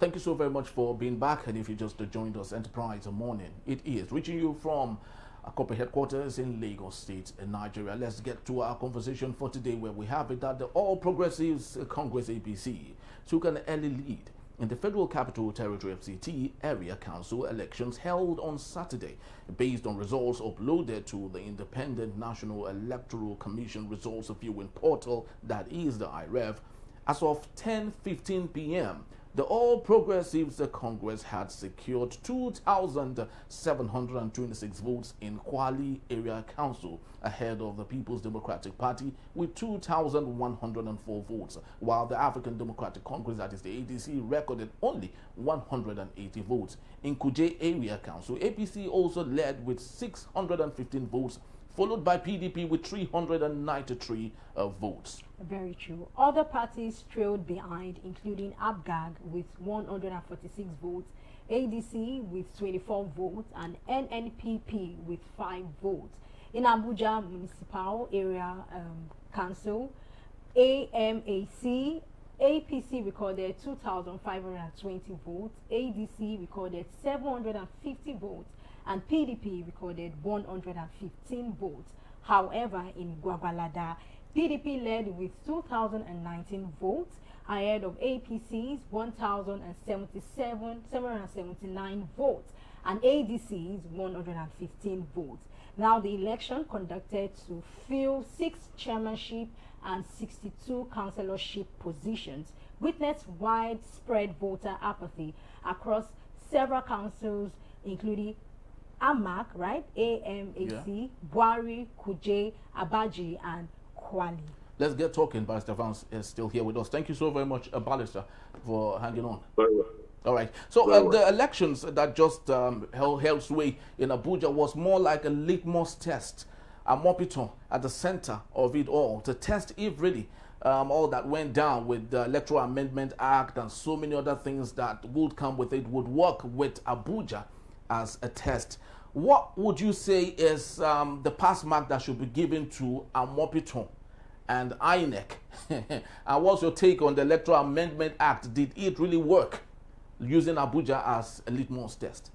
thank you so very much for being back. And if you just joined us, Enterprise Morning, it is reaching you from our corporate headquarters in Lagos State in Nigeria. Let's get to our conversation for today, where we have it that the All Progressives Congress APC took an early lead in the Federal Capital Territory FCT Area Council elections held on Saturday, based on results uploaded to the Independent National Electoral Commission results viewing portal, that is the IREV. As of 10:15 p.m., the All Progressives Congress had secured 2,726 votes in Kwali Area Council, ahead of the People's Democratic Party with 2,104 votes, while the African Democratic Congress, that is the ADC, recorded only 180 votes. In Kuje Area Council, APC also led with 615 votes, followed by PDP with 393 votes. Very true. Other parties trailed behind, including ABGAG with 146 votes, ADC with 24 votes, and NNPP with 5 votes. In Abuja Municipal Area Council, AMAC, APC recorded 2,520 votes, ADC recorded 750 votes, and PDP recorded 115 votes. However, in Gwagwalada, PDP led with 2,019 votes, ahead of APC's 1,779 votes, and ADC's 115 votes. Now, the election conducted to fill 6 chairmanship and 62 councillorship positions witnessed widespread voter apathy across several councils, including AMAC, right? AMAC, Buari, Kuje, Abaji, and Kwali. Let's get talking. Barrister Vance is still here with us. Thank you so very much, Barrister, for hanging on. Very well. All right. So the elections that just held sway in Abuja was more like a litmus test, a Mopito at the center of it all, to test if really all that went down with the Electoral Amendment Act and so many other things that would come with it would work with Abuja as a test. What would you say is the pass mark that should be given to Mopito and INEC? And what's your take on the Electoral Amendment Act? Did it really work using Abuja as a litmus test?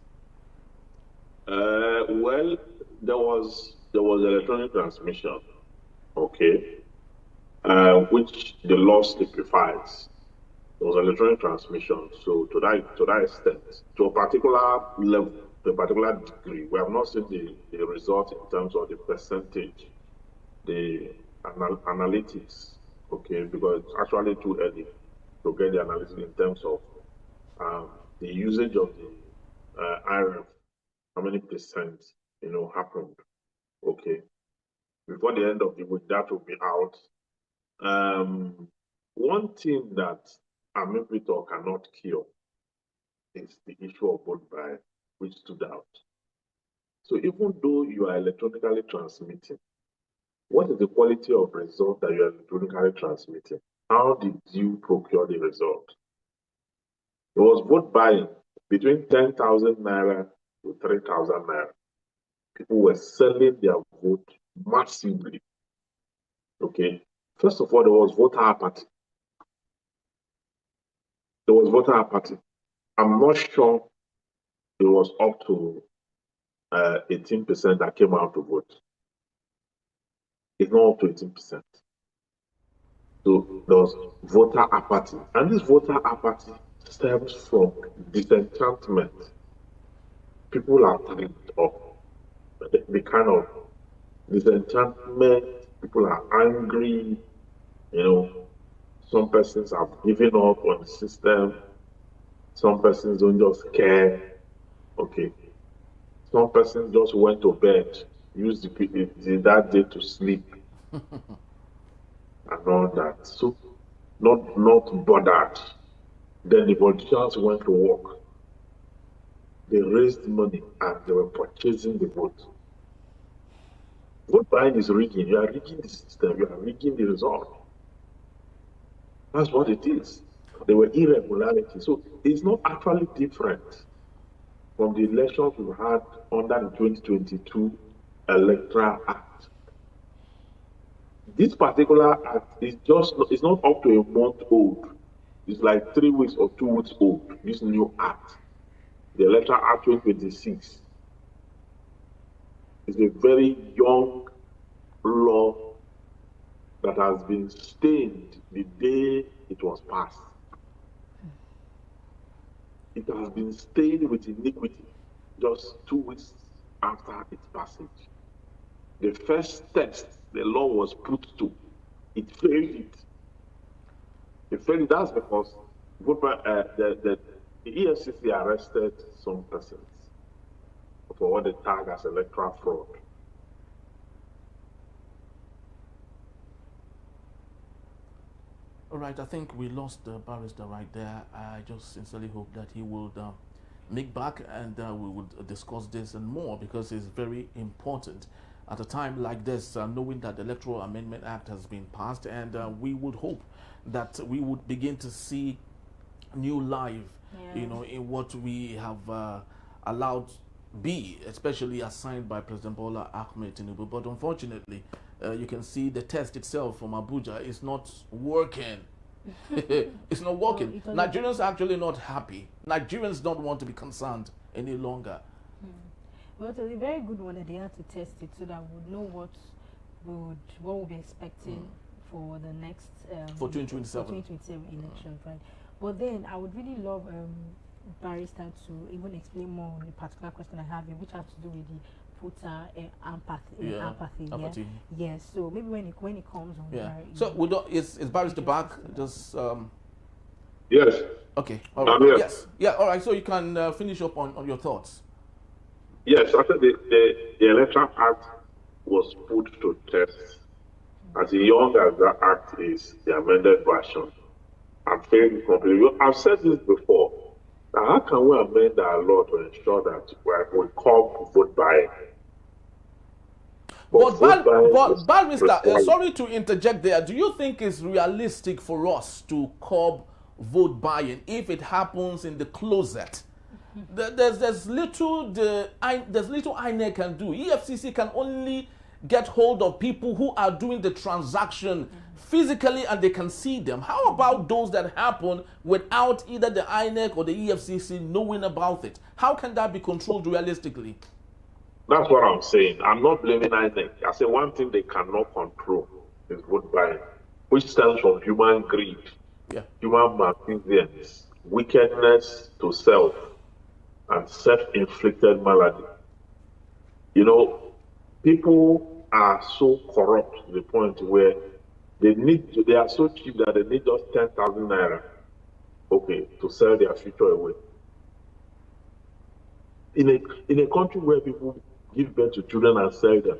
Well, there was electronic transmission, okay, which the law simplifies. There was electronic transmission, so to that extent, to a particular level, to a particular degree, we have not seen the result in terms of the percentage, the analytics, okay, because it's actually too early to get the analytics in terms of the usage of the IRF, how many percent, happened, okay. Before the end of the week, that will be out. One thing that Amipito cannot cure is the issue of vote buy, which stood out. So even though you are electronically transmitting, what is the quality of result that you are electronically transmitting? How did you procure the result? There was vote buying between 10,000 naira to 3,000 naira. People were selling their vote massively. Okay. First of all, there was voter apathy. There was voter apathy. I'm not sure it was up to 18% that came out to vote. It's not up to 18%. So there was voter apathy. And this voter apathy stems from disenchantment. People are tired of the kind of disenchantment. People are angry. Some persons have given up on the system. Some persons don't just care. Okay. Some persons just went to bed, used that day to sleep, and all that. So, not bothered. Then the politicians went to work. They raised money and they were purchasing the vote. Vote buying is rigging. You are rigging the system. You are rigging the result. That's what it is. There were irregularities. So it's not actually different from the elections we had under the 2022 Electoral Act. This particular act is not up to a month old. It's like 3 weeks or 2 weeks old, this new act. The Electoral Act 2026 is a very young law that has been stained the day it was passed. It has been stained with iniquity just 2 weeks after its passage. The first test the law was put to, it failed it. It failed it. That's because the EFCC arrested some persons for what they tag as electoral fraud. All right, I think we lost the barrister right there. I just sincerely hope that he would make back and we would discuss this and more, because it's very important at a time like this, knowing that the Electoral Amendment Act has been passed, and we would hope that we would begin to see new life, you know, in what we have allowed be, especially assigned by President Bola Ahmed Tinubu. But unfortunately, you can see the test itself from Abuja is not working. It's not working. Nigerians are actually not happy. Nigerians don't want to be concerned any longer. Well, it was a very good one that they had to test it so that we would know what we'll be expecting for the next for 2027 elections, right? But then I would really love Barrister to even explain more on the particular question I have here, which has to do with the voter apathy. Yes. So maybe when it comes on. Yeah. So we don't. Is Barrister back? Just. Yes. Okay. All right. Yes. Yeah. All right. So you can finish up on your thoughts. Yes, I think the Electoral Act was put to test. As young as that act is, the amended version, I'm fairly completely. I've said this before. Now, how can we amend our law to ensure that we call vote buying? But Barrister, sorry to interject there. Do you think it's realistic for us to curb vote buying if it happens in the closet? There's little INEC can do. EFCC can only get hold of people who are doing the transaction physically and they can see them. How about those that happen without either the INEC or the EFCC knowing about it? How can that be controlled realistically? That's what I'm saying. I'm not blaming INEC. I say one thing they cannot control is vote buying, which stems from human greed, human malfeasance, wickedness to self, and self-inflicted malady. You know, people are so corrupt to the point where they are so cheap that they need just 10,000 naira, to sell their future away. In a country where people give birth to children and sell them,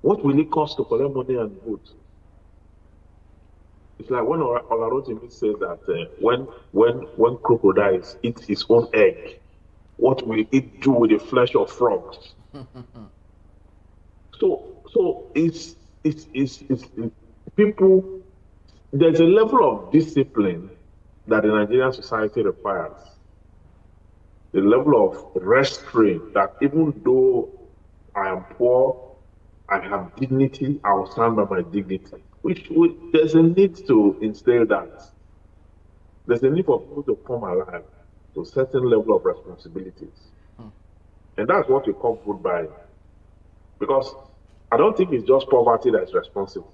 what will it cost to collect money and vote? It's like when Olarotimi says that when crocodiles eat its own egg, what will it do with the flesh of frogs? So it's people. There's a level of discipline that the Nigerian society requires. The level of restraint that even though I am poor, I have dignity, I will stand by my dignity. There's a need to instill that. There's a need for people to come alive to a certain level of responsibilities. And that's what we call vote buying. Because I don't think it's just poverty that's responsible.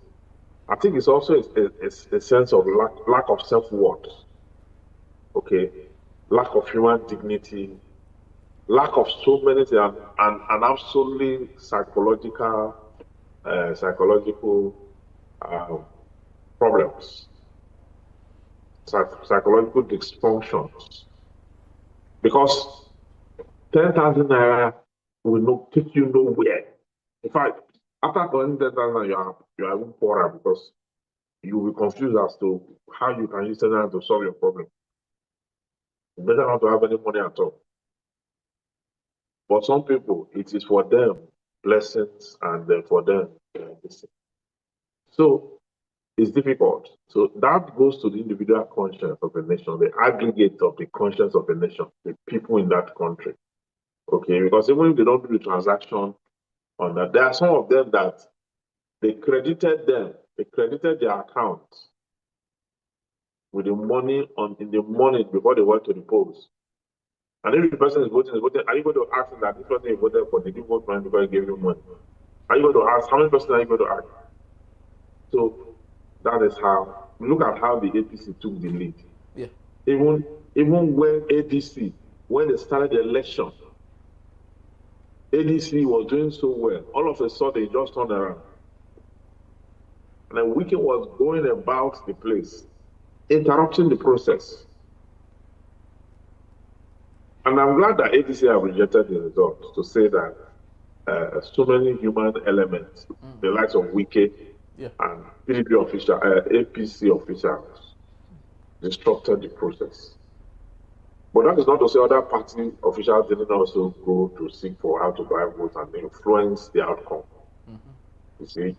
I think it's also a sense of lack of self-worth. Lack of human dignity, lack of so many things, and absolutely psychological problems, psychological dysfunctions. Because 10,000 naira will not take you nowhere. In fact, after collecting 10,000 naira, you are even poorer because you will be confused as to how you can use 10,000 to solve your problem. It's better not to have any money at all. But some people, it is for them blessings and then for them. So it's difficult. So that goes to the individual conscience of a nation, the aggregate of the conscience of a nation, the people in that country. Because even if they don't do the transaction on that, there are some of them that they credited their account with the money in the morning before they went to the polls. And if the person is voting, are you going to ask them that this person you voted for, did you vote for him because he gave you money? Are you going to ask, how many persons are you going to ask? So that is how, look at how the APC took the lead. Yeah. Even when ADC, when they started the election, ADC was doing so well. All of a sudden, it just turned around. And then Wike was going about the place, interrupting the process. And I'm glad that ADC have rejected the results to say that so many human elements, the likes of Wike and PDP officials, APC officials, disrupted the process. But that is not to say other party officials didn't also go to seek for how to buy votes and influence the outcome. You see,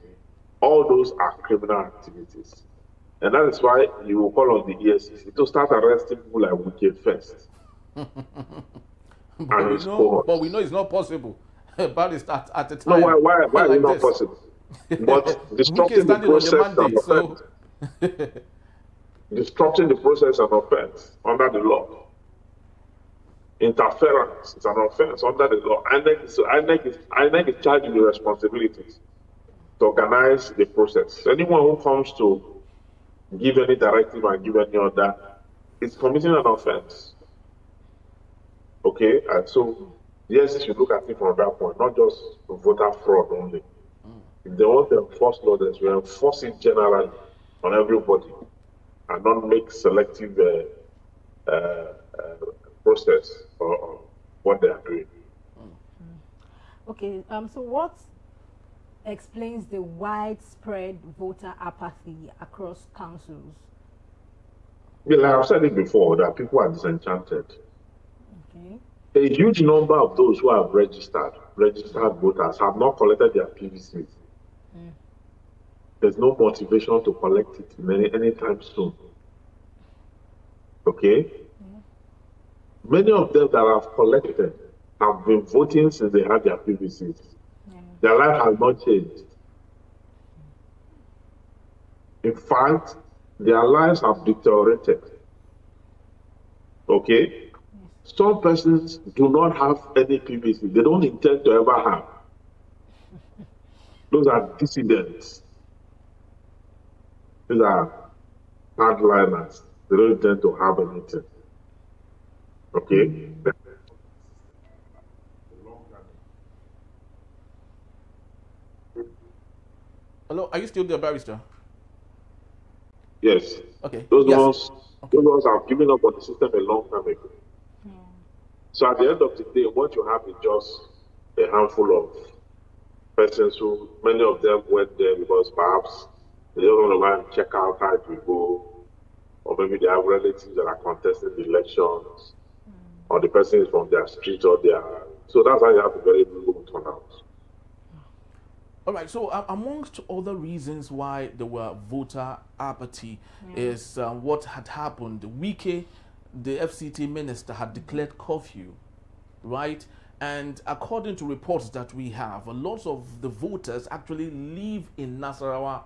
all those are criminal activities. And that is why you will call on the EFCC to start arresting people like Wike first. But we know it's not possible. But it's at the time. No, why is it not possible? But disrupting the process disrupting the process of offense under the law. Interference is an offense under the law. INEC is charged with the responsibilities to organize the process. Anyone who comes to give any directive and give any order is committing an offense. Okay, and so yes, you should look at it from that point, not just voter fraud only. If they want to enforce law, then we enforce it generally on everybody and not make selective process or what they are doing. Okay, so what explains the widespread voter apathy across councils? Well, I've said it before that people are disenchanted. Okay. A huge number of those who have registered voters have not collected their PVCs. There's no motivation to collect it anytime soon. Okay? Many of them that have collected have been voting since they had their PVCs. Their life has not changed. In fact, their lives have deteriorated. Okay? Some persons do not have any PVC. They don't intend to ever have. Those are dissidents. These are hardliners. They don't intend to have anything. Okay? Hello, are you still there, Barrister? Yes. Okay. Those ones have given up on the system a long time ago. So at the end of the day, what you have is just a handful of persons who, many of them went there because perhaps they don't want to go and check out how it will go, or maybe they have relatives that are contesting the elections, or the person is from their street or their. So that's why you have a very low turnout. All right, so amongst other reasons why there were voter apathy is what had happened. Wike, the FCT minister, had declared curfew, right? And according to reports that we have, a lot of the voters actually live in Nasarawa,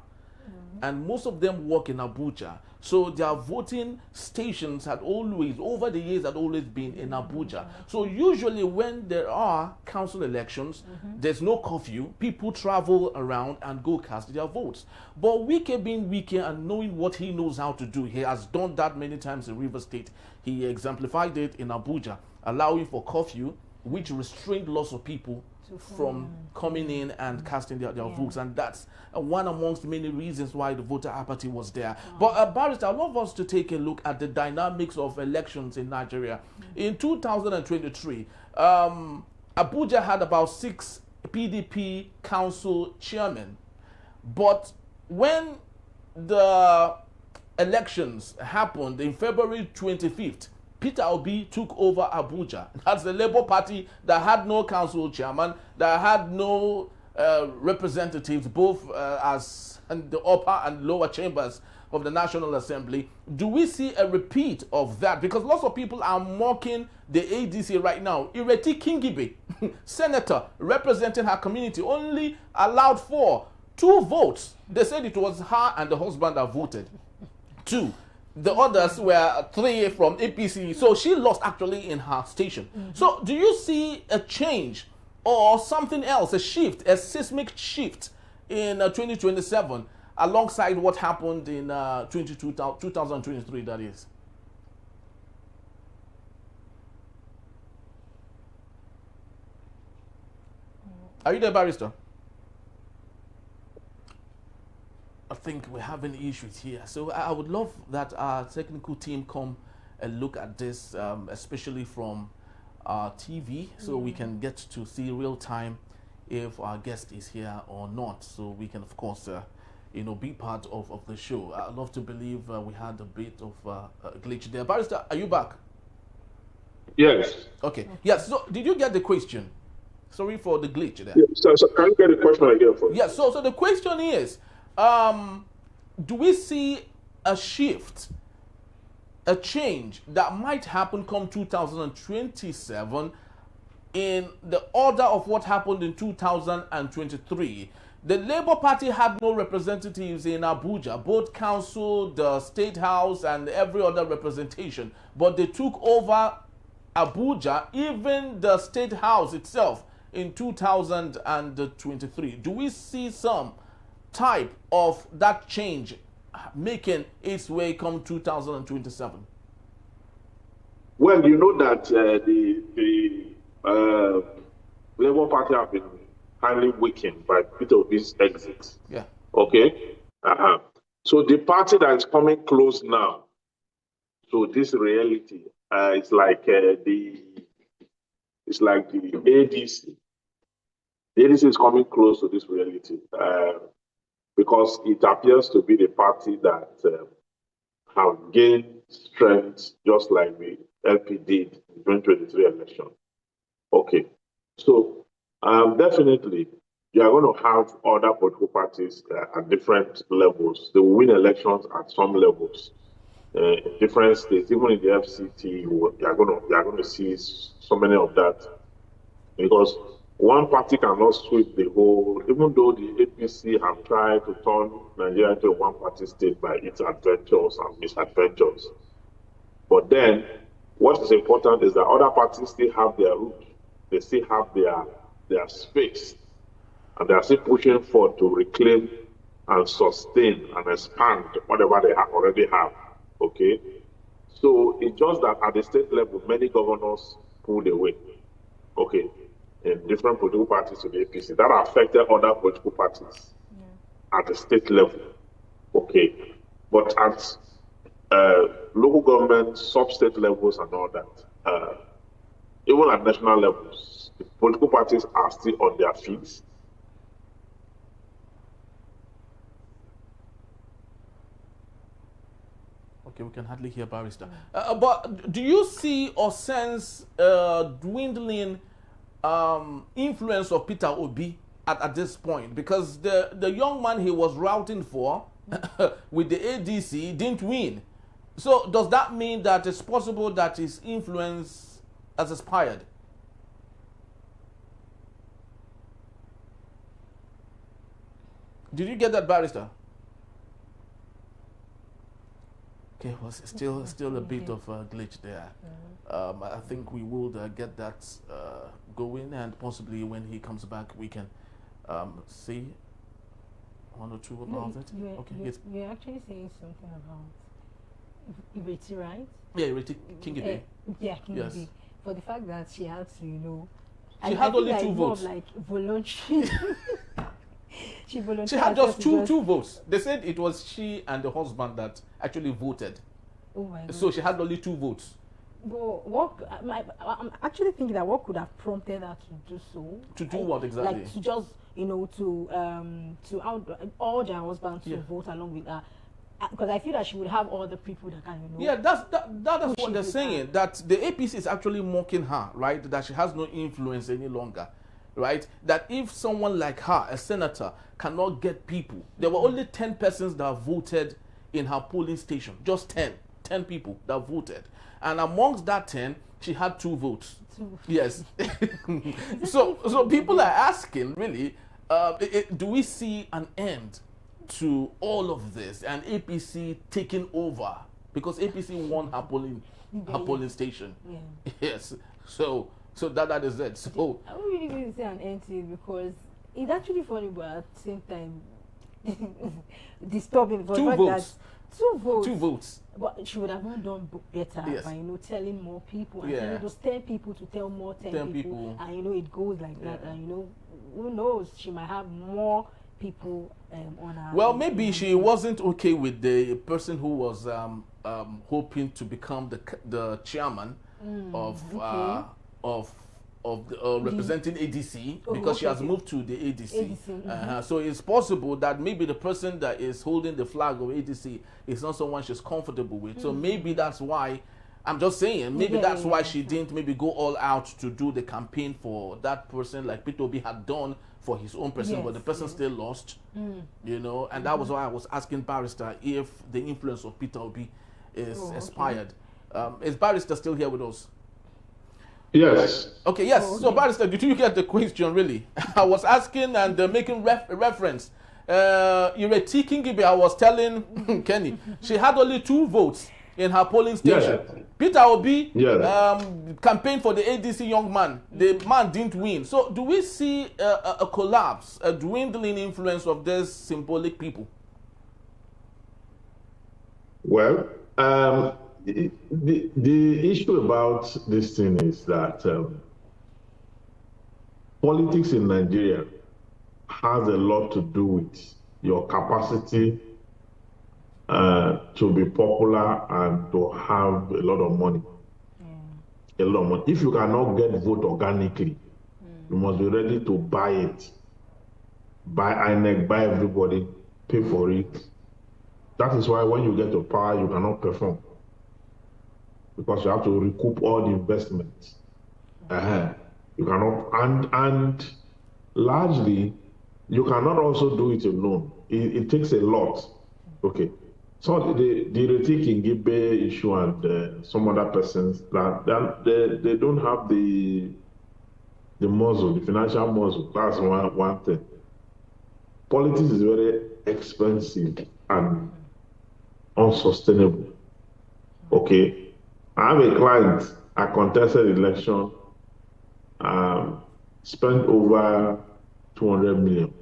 and most of them work in Abuja. So their voting stations had always, over the years, had always been in Abuja. So usually when there are council elections, there's no curfew. People travel around and go cast their votes. But Wike being Wike and knowing what he knows how to do, he has done that many times in River State. He exemplified it in Abuja, allowing for curfew, which restrained lots of people from coming in and casting their votes, and that's one amongst many reasons why the voter apathy was there. But Barrister, I'd love us to take a look at the dynamics of elections in Nigeria. In 2023, Abuja had about 6 PDP council chairmen, but when the elections happened in February 25th, Peter Obi took over Abuja. That's the Labour Party that had no council chairman, that had no representatives, both as in the upper and lower chambers of the National Assembly. Do we see a repeat of that? Because lots of people are mocking the ADC right now. Ireti Kingibe, senator representing her community, only allowed for 2 votes. They said it was her and the husband that voted. 2. The others were 3 from APC. So she lost actually in her station. So do you see a change or something else, a shift, a seismic shift in 2027 alongside what happened in 2023, that is? Are you there, Barrister? I think we're having issues here. So I would love that our technical team come and look at this, especially from TV, so we can get to see real time if our guest is here or not. So we can, of course, be part of the show. I'd love to believe we had a bit of a glitch there. Barrister, are you back? Yes. Okay. Yes. So did you get the question? Sorry for the glitch there. Yeah, so can you get the question again for me? Yeah, so the question is, do we see a shift, a change that might happen come 2027 in the order of what happened in 2023? The Labour Party had no representatives in Abuja, both council, the State House, and every other representation, but they took over Abuja, even the State House itself, in 2023. Do we see some type of that change making its way come 2027? Well, you know that the Labour Party have been highly weakened by Peter Obi's exit. Yeah. Okay. So the party that is coming close now to this reality, it's like the ADC. The ADC is coming close to this reality because it appears to be the party that have gained strength, just like the LP did in the 2023 election. Okay, so definitely you are going to have other political parties at different levels. They will win elections at some levels in different states. Even in the FCT, you are going to see so many of that, because one party cannot sweep the whole, even though the APC have tried to turn Nigeria into a one-party state by its adventures and misadventures. But then, what is important is that other parties still have their root. They still have their space. And they are still pushing forward to reclaim and sustain and expand whatever they already have. Okay? So it's just that at the state level, many governors pulled away. Okay? In different political parties to the APC. That affected other political parties at the state level. Okay. But at local government, sub-state levels and all that, even at national levels, the political parties are still on their feet. Okay, we can hardly hear Barrister. But do you see or sense dwindling influence of Peter Obi at this point? Because the young man he was routing for with the ADC didn't win. So does that mean that it's possible that his influence has expired? Did you get that, Barrister? Okay, well, still a bit of a glitch there. I think we will get that going, and possibly when he comes back, we can see one or two about it. You're actually saying something about Ireti, right? Yeah, Ireti Kingibe. Yeah, Kingibe. For the fact that she had to, she had only 2 votes. Like voluntary. She had just two votes. They said it was she and the husband that actually voted. Oh my God. So she had only 2 votes. But I'm actually thinking that what could have prompted her to do so? To do what exactly? Like to just, to urge her husband to vote along with her. Because I feel that she would have all the people that can, Yeah, that's what they're saying. That the APC is actually mocking her, right? That she has no influence any longer. Right? That if someone like her, a senator, cannot get people, there were only 10 persons that voted in her polling station. Just 10 people that voted. And amongst that 10, she had 2 votes. Yes. So people are asking, really, do we see an end to all of this and APC taking over because APC won her polling station. Yeah. Yes. So that is it. So I'm really going to say an end to it because it's actually funny, but at the same time disturbing for the fact votes. that 2 votes. 2 votes. But she would have not done better Yes. by telling more people and Yeah. telling those 10 people to tell more 10 people. And it goes like that. And who knows, she might have more people on her. Well, maybe she wasn't okay with the person who was hoping to become the chairman of representing ADC, because she has moved to the ADC. So it's possible that maybe the person that is holding the flag of ADC is not someone she's comfortable with. So maybe that's why, I'm just saying, maybe that's why she didn't maybe go all out to do the campaign for that person like Peter Obi had done for his own person, but the person still lost, and that was why I was asking Barrister if the influence of Peter Obi is expired. Is Barrister still here with us? Yes. Okay, yes. So, Barrister, did you get the question, really? I was asking and making reference. Ireti Kingibe, I was telling Kenny, she had only 2 votes in her polling station. Yes. Peter Obi campaigned for the ADC young man. The man didn't win. So, do we see a collapse, a dwindling influence of these symbolic people? Well, the issue about this thing is that politics in Nigeria has a lot to do with your capacity to be popular and to have a lot of money. A lot of money. If you cannot get vote organically, you must be ready to buy it. Buy INEC, buy everybody, pay for it. That is why when you get to power, you cannot perform, because you have to recoup all the investments. You cannot, and largely, you cannot also do it alone. It takes a lot. Okay. So the Ireti Kingibe issue and some other persons, that they don't have the muscle, the financial muscle. That's one thing. Politics is very expensive and unsustainable. Okay. I have a client, I contested election, spent over 200 million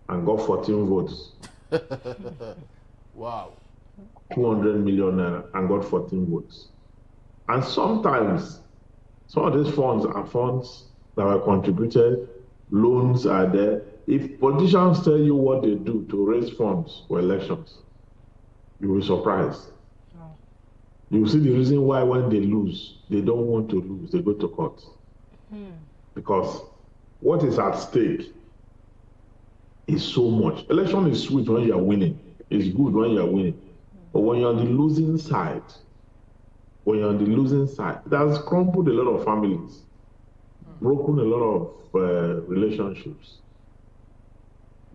and got 14 votes. Wow. 200 million and got 14 votes. And sometimes some of these funds are funds that were contributed, loans are there. If politicians tell you what they do to raise funds for elections, you will be surprised. You will see the reason why when they lose, they don't want to lose, they go to court. Because what is at stake is so much. Election is sweet when you are winning. It's good when you are winning. But when you're on the losing side, it has crumbled a lot of families, broken a lot of relationships.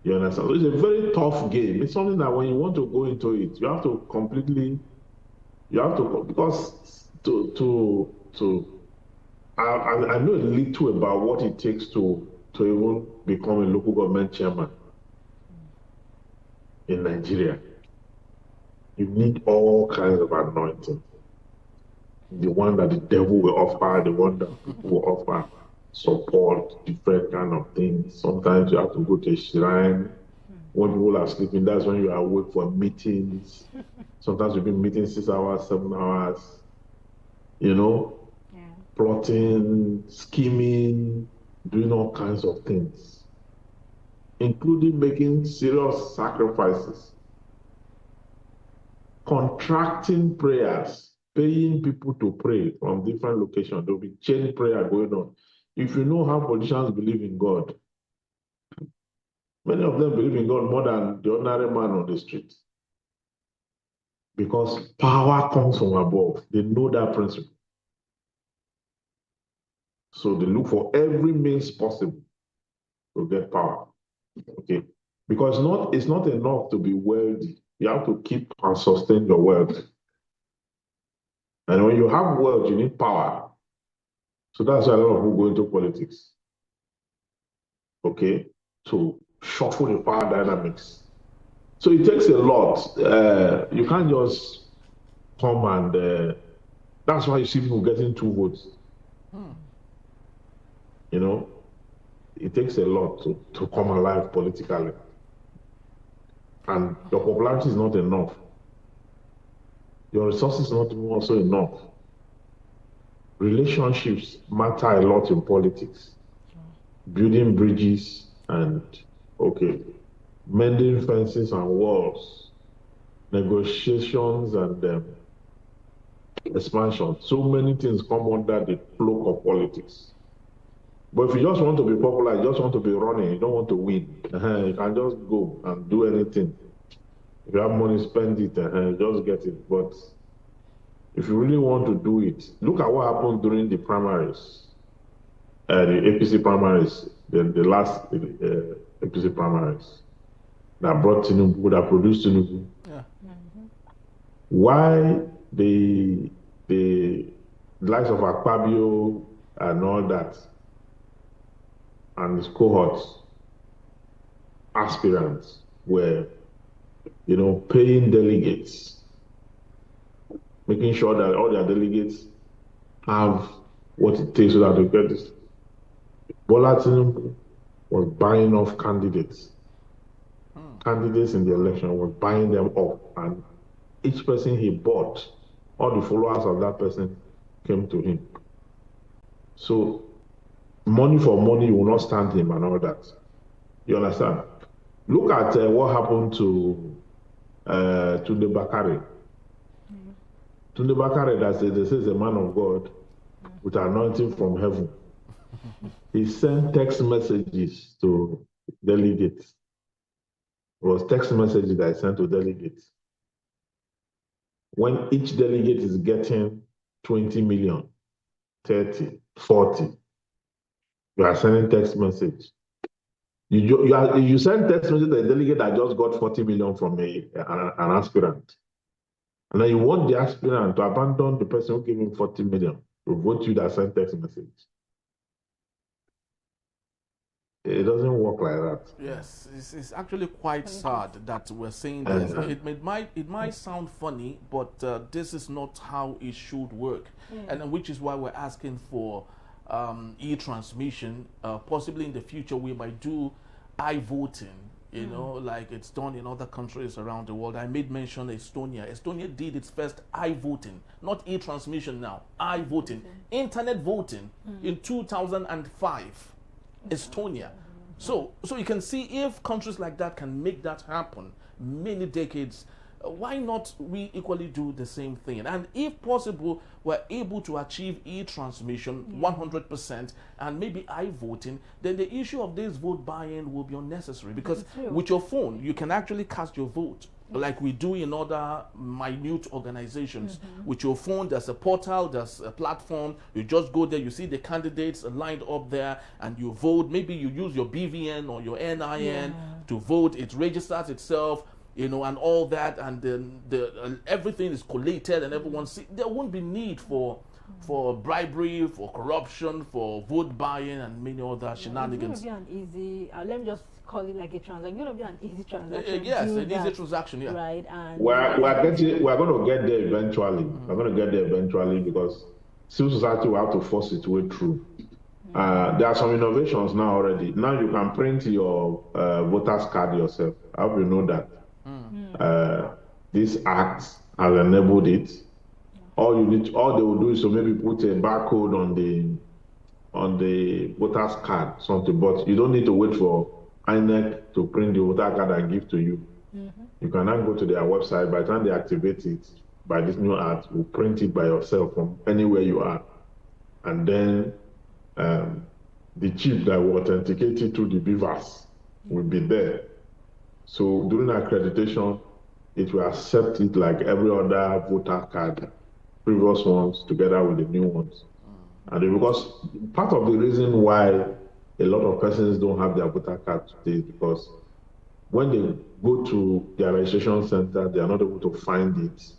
You understand? So it's a very tough game. It's something that when you want to go into it, you have to because I know a little about what it takes to even become a local government chairman in Nigeria. You need all kinds of anointing. The one that the devil will offer, the one that people will offer, support, different kind of things. Sometimes you have to go to a shrine. When people are sleeping, that's when you are awake for meetings. Sometimes you've been meeting 6 hours, 7 hours, plotting, scheming, doing all kinds of things, including making serious sacrifices, contracting prayers, paying people to pray from different locations. There will be chain prayer going on. If you know how politicians believe in God, many of them believe in God more than the ordinary man on the street. Because power comes from above. They know that principle. So they look for every means possible to get power. Okay. Because it's not enough to be wealthy. You have to keep and sustain your wealth. And when you have wealth, you need power. So that's why a lot of people go into politics. Okay. To shuffle the power dynamics So it takes a lot. You can't just come and that's why you see people getting 2 votes. You know, it takes a lot to come alive politically. And your popularity is not enough. Your resources are not even also enough. Relationships matter a lot in politics. Building bridges and, mending fences and walls, negotiations and expansion. So many things come under the cloak of politics. But if you just want to be popular, you just want to be running, you don't want to win, you can just go and do anything. If you have money, spend it, just get it. But if you really want to do it, look at what happened during the primaries, the APC primaries, the last APC primaries that brought Tinubu, that produced Tinubu. Yeah. Why the likes of Akpabio and all that, and his cohorts, aspirants, were, paying delegates, making sure that all their delegates have what it takes so that they get this. Bola Tinubu was buying off candidates. Candidates in the election was buying them off, and each person he bought, all the followers of that person came to him. So money for money will not stand him and all that. You understand? Look at what happened to Tunde Bakare. Tunde Bakare, they say is a man of God with anointing from heaven. He sent text messages to delegates. It was text messages that I sent to delegates. When each delegate is getting 20 million, 30, 40, you are sending text message. You send text message to a delegate that just got 40 million from an aspirant. And then you want the aspirant to abandon the person who gave him 40 million to vote you that sent text message. It doesn't work like that. Yes, it's actually quite sad that we're saying this. It might sound funny, but this is not how it should work, and which is why we're asking for e-transmission. Possibly in the future we might do i-voting, like it's done in other countries around the world. I made mention Estonia. Estonia did its first i-voting, not e-transmission now, i-voting, internet voting in 2005. Estonia. So you can see if countries like that can make that happen many decades, why not we equally do the same thing? And if possible, we're able to achieve e-transmission 100% and maybe i-voting, then the issue of this vote buy-in will be unnecessary, because with your phone you can actually cast your vote like we do in other minute organizations. With your phone, there's a portal, there's a platform. You just go there, you see the candidates lined up there, and you vote. Maybe you use your BVN or your NIN to vote. It registers itself, and all that, and then everything is collated, and everyone see. There won't be need for bribery, for corruption, for vote buying, and many other shenanigans. It's going to be an easy, let me just call it like a transaction. It's going to be an easy transaction. Yes, an easy transaction, yeah. Right, and we're going to get there eventually. We're going to get there eventually because civil society will have to force its way through. There are some innovations now already. Now you can print your voter's card yourself. I hope you know that. This act has enabled it. All they will do is to maybe put a barcode on the voter's card, something. But you don't need to wait for INEC to print the voter card and give to you. You can now go to their website. By the time they activate it, by this new act, you print it by yourself from anywhere you are, and then the chip that will authenticate it through the BVAS will be there. So during accreditation, it will accept it like every other voter card, previous ones together with the new ones. And because part of the reason why a lot of persons don't have their voter card today is because when they go to their registration center, they are not able to find it.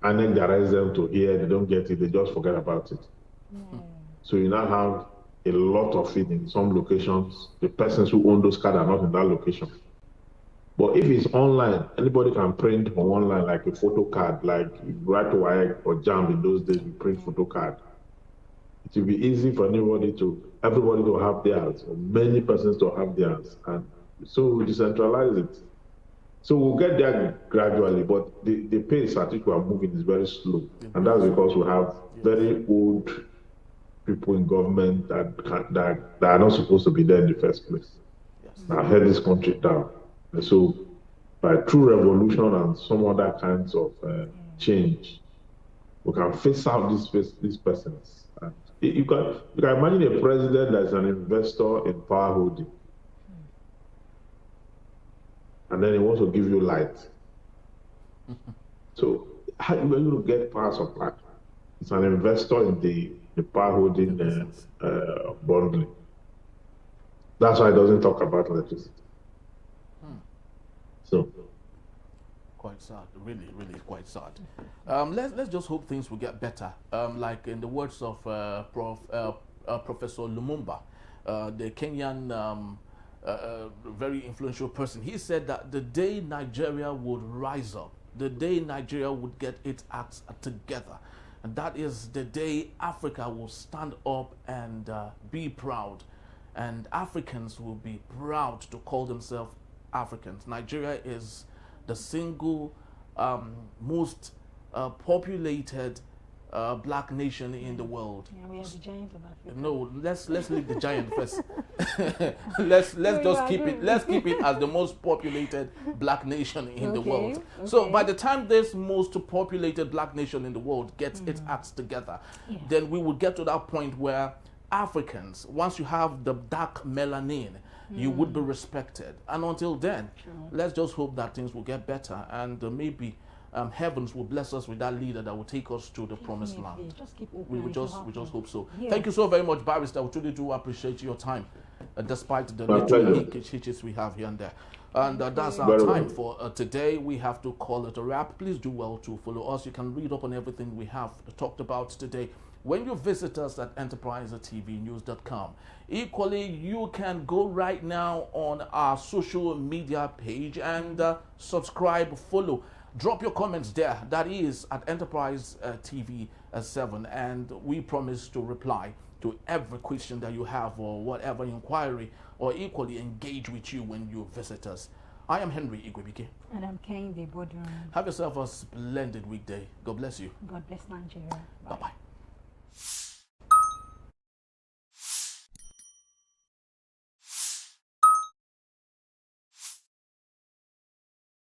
And then they arrest them to here, they don't get it, they just forget about it. So you now have a lot of it in some locations. The persons who own those cards are not in that location. But if it's online, anybody can print from online like a photo card, like you write to WIAC or JAM in those days, we print photo card. It will be easy for everybody to have theirs, or many persons to have theirs. And so we decentralize it. So we'll get there gradually, but the pace at which we are moving is very slow. And that's because we have very old people in government that are not supposed to be there in the first place. That held this country down. And so by true revolution and some other kinds of change, we can face out these persons. And you can imagine a president that's an investor in power holding, and then he wants to give you light. So how are you going to get power supply? It's an investor in the power holding bundling. That's why it doesn't talk about electricity. So quite sad, really, really quite sad. Let's just hope things will get better. Like in the words of Professor Lumumba, the Kenyan very influential person, he said that the day Nigeria would rise up, the day Nigeria would get its acts together, and that is the day Africa will stand up and be proud, and Africans will be proud to call themselves Africans. Nigeria is the single most populated black nation in the world. Yeah, we are the giant of Africa. No, let's leave the giant first. let's just keep it. Let's keep it as the most populated black nation in the world. Okay. So by the time this most populated black nation in the world gets its acts together, then we will get to that point where Africans, once you have the dark melanin, you would be respected. And until then, let's just hope that things will get better, and maybe heavens will bless us with that leader that will take us to the promised land. Just keep We just hope so. Yeah. Thank you so very much, Barrister. We truly do appreciate your time, despite the little hitches we have here and there. And that's our time for today. We have to call it a wrap. Please do well to follow us. You can read up on everything we have talked about today when you visit us at enterprisetvnews.com. Equally, you can go right now on our social media page and subscribe, follow. Drop your comments there. That is at Enterprise TV 7, and we promise to reply to every question that you have or whatever inquiry, or equally engage with you when you visit us. I am Henry Igwebike. And I'm Kehinde Bodun. Have yourself a splendid weekday. God bless you. God bless Nigeria. Bye-bye.